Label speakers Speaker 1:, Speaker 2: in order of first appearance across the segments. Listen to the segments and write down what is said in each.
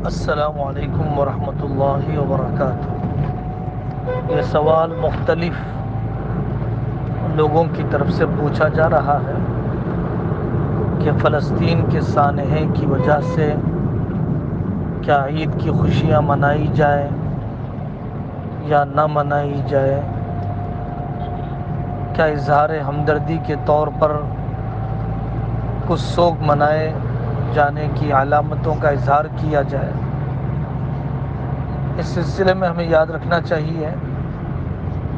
Speaker 1: السلام علیکم ورحمۃ اللہ وبرکاتہ۔ یہ سوال مختلف لوگوں کی طرف سے پوچھا جا رہا ہے کہ فلسطین کے سانحے کی وجہ سے کیا عید کی خوشیاں منائی جائیں یا نہ منائی جائے، کیا اظہار ہمدردی کے طور پر کچھ سوگ منائے جانے کی علامتوں کا اظہار کیا جائے۔ اس سلسلے میں ہمیں یاد رکھنا چاہیے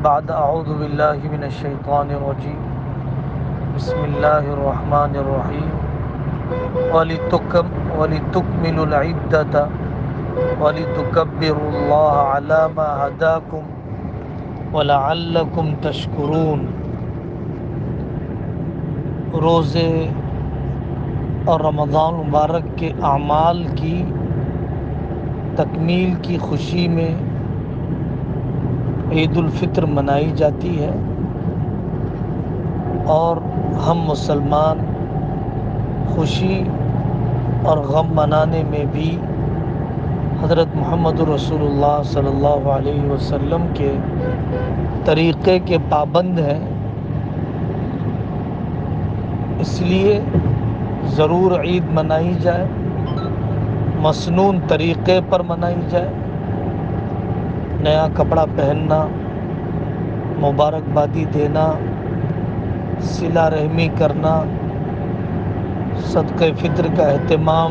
Speaker 1: بعد اعوذ باللہ من الشیطان الرجیم بسم اللہ الرحمن الرحیم وَلِتُكْمِلُوا الْعِدَّةَ وَلِتُكَبِّرُوا اللَّهَ عَلَى مَا هَدَاكُمْ وَلَعَلَّكُمْ تَشْكُرُونَ۔ روزے اور رمضان مبارک کے اعمال کی تکمیل کی خوشی میں عید الفطر منائی جاتی ہے، اور ہم مسلمان خوشی اور غم منانے میں بھی حضرت محمد رسول اللہ صلی اللہ علیہ وسلم کے طریقے کے پابند ہیں۔ اس لیے ضرور عید منائی جائے، مسنون طریقے پر منائی جائے، نیا کپڑا پہننا، مبارکبادی دینا، صلہ رحمی کرنا، صدقہ فطر کا اہتمام،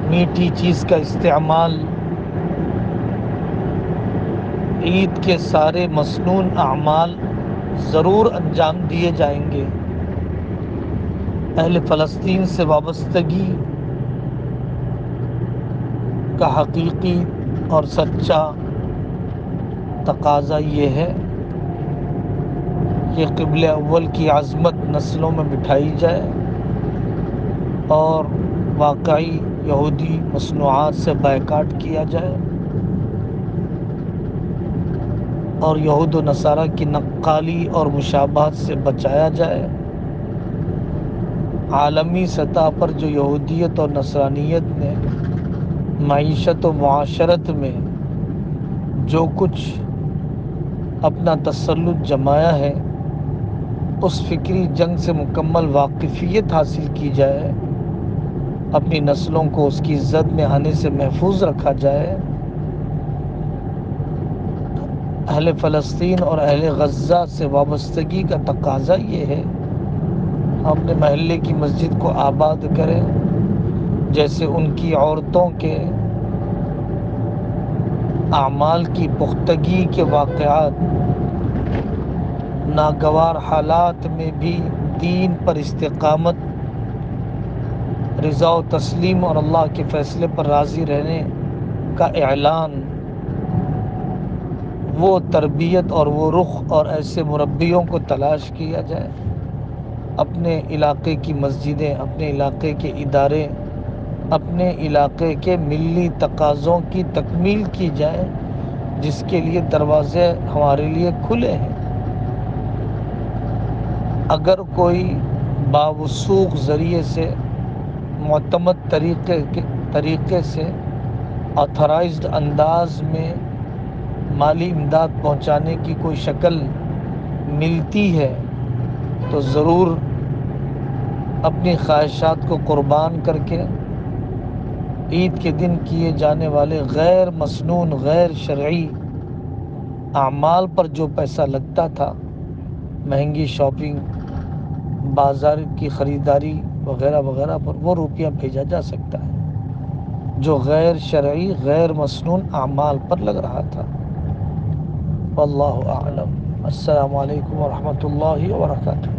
Speaker 1: میٹھی چیز کا استعمال، عید کے سارے مسنون اعمال ضرور انجام دیے جائیں گے۔ اہل فلسطین سے وابستگی کا حقیقی اور سچا تقاضا یہ ہے کہ قبلہ اول کی عظمت نسلوں میں بٹھائی جائے اور واقعی یہودی مصنوعات سے بائیکاٹ کیا جائے اور یہود و نصارہ کی نقالی اور مشابہت سے بچایا جائے۔ عالمی سطح پر جو یہودیت اور نصرانیت نے معیشت و معاشرت میں جو کچھ اپنا تسلط جمایا ہے، اس فکری جنگ سے مکمل واقفیت حاصل کی جائے، اپنی نسلوں کو اس کی زد میں آنے سے محفوظ رکھا جائے۔ اہل فلسطین اور اہل غزہ سے وابستگی کا تقاضا یہ ہے اپنے محلے کی مسجد کو آباد کریں، جیسے ان کی عورتوں کے اعمال کی پختگی کے واقعات ناگوار حالات میں بھی دین پر استقامت، رضا و تسلیم اور اللہ کے فیصلے پر راضی رہنے کا اعلان، وہ تربیت اور وہ رخ اور ایسے مربیوں کو تلاش کیا جائے، اپنے علاقے کی مسجدیں، اپنے علاقے کے ادارے، اپنے علاقے کے ملی تقاضوں کی تکمیل کی جائے، جس کے لیے دروازے ہمارے لیے کھلے ہیں۔ اگر کوئی باوثوق ذریعے سے، معتمد طریقے سے، آتھرائزڈ انداز میں مالی امداد پہنچانے کی کوئی شکل ملتی ہے تو ضرور اپنی خواہشات کو قربان کر کے عید کے دن کیے جانے والے غیر مسنون، غیر شرعی اعمال پر جو پیسہ لگتا تھا، مہنگی شاپنگ، بازار کی خریداری وغیرہ وغیرہ پر، وہ روپیہ بھیجا جا سکتا ہے جو غیر شرعی، غیر مسنون اعمال پر لگ رہا تھا۔ واللہ اعلم۔ السلام علیکم ورحمۃ اللہ وبرکاتہ۔